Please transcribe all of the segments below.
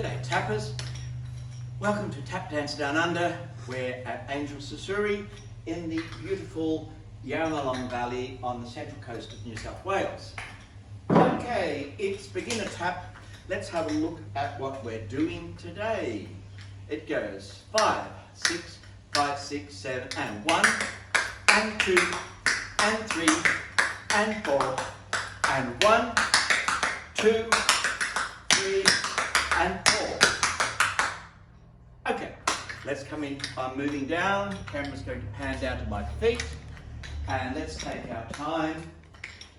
G'day tappers, welcome to Tap Dance Down Under. We're at Angel Susuri in the beautiful Yarramalong Valley on the central coast of New South Wales. Okay, it's beginner tap. Let's have a look at what we're doing today. It goes 5, 6, 5, 6, 7 and 1 and 2 and 3 and 4 and 1, 2, 3 and 4. Okay, let's come in. I'm moving down. The camera's going to pan down to my feet. And let's take our time.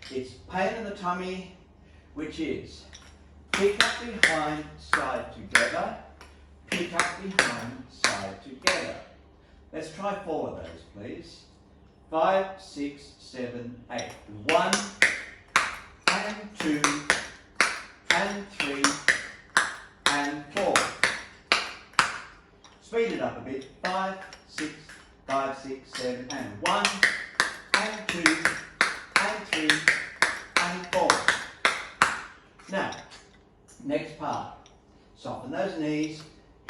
It's pain in the tummy, which is pick up behind, side together. Pick up behind, side together. Let's try 4 of those, please. 5, 6, 7, 8. 1 and 2 and 3 and 4. Speed it up a bit. 5, 6, 5, 6, 7 and 1 and 2 and 3 and 4. Now, next part. Soften those knees.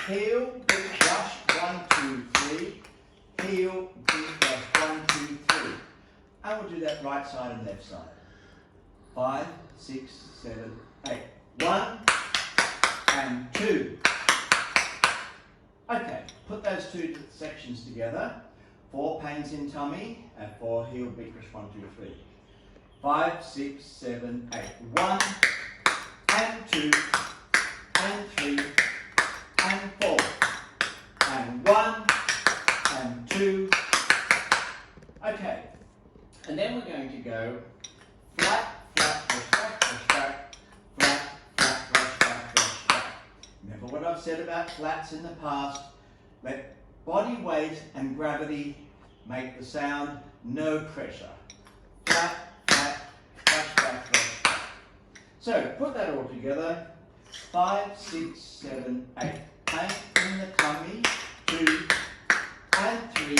Heel, big brush, 1, 2, 3. Heel, big brush, 1, 2, 3. And we'll do that right side and left side. 5, 6, 7, 8. 1 and 2. Okay, put those two sections together. 4 pains in tummy and 4 heel, big brush, 1, 2, 3. 5, 6, 7, 8. 1 and 2 and 3 and 4 and 1 and 2. Okay, and then we're going to go flat, flat, brush back, brush back, flat, flat, brush back, brush back. Remember what I've said about flats in the past. Let body weight and gravity make the sound, no pressure. Flat, flat, brush back, brush back. So put that all together. 5, 6, 7, 8. Pain in the tummy. 2 and 3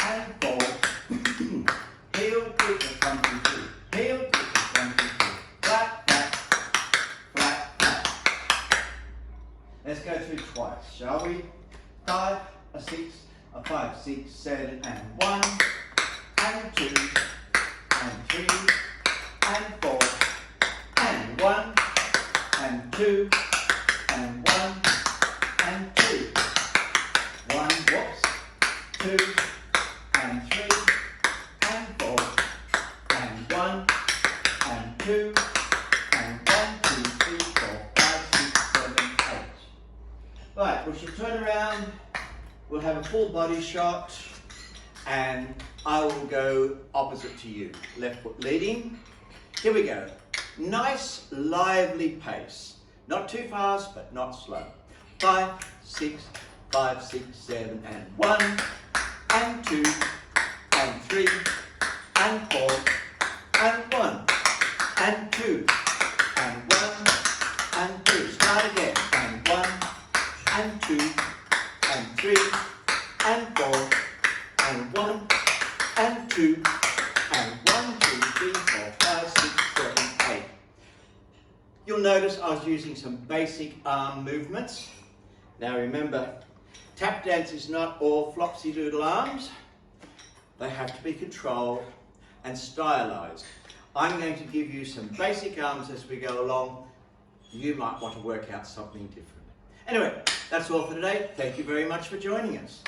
and 4. Heel, big brush, 1, 2, 3. Heel, big brush, 1, 2, 3. Flat, flat, flat, flat. Let's go through twice, shall we? 5, 6, 5, 6, 7 and 1 and 2 and 3 and 4 and 1 and 2 and 1 and 2. 1, whoops, 2 and 3 and 4 and 1 and 2 and 1, 2, 3, 4, 5, 6, 7, 8. Right, we should turn around. We'll have a full body shot and I will go opposite to you. Left foot leading. Here we go. Nice, lively pace. Not too fast, but not slow. 5, 6, 5, 6, 7, and 1, and 2, and 3, and 4, and 1, and 2, and 1, and 2. Start again. And 1, and 2, and 3, and 4, and 1, and 2, and 1, 2, 3, 4, 5, 6, 7, 8. You'll notice I was using some basic arm movements. Now remember, tap dance is not all flopsy doodle arms. They have to be controlled and stylized. I'm going to give you some basic arms as we go along. You might want to work out something different. Anyway, that's all for today. Thank you very much for joining us.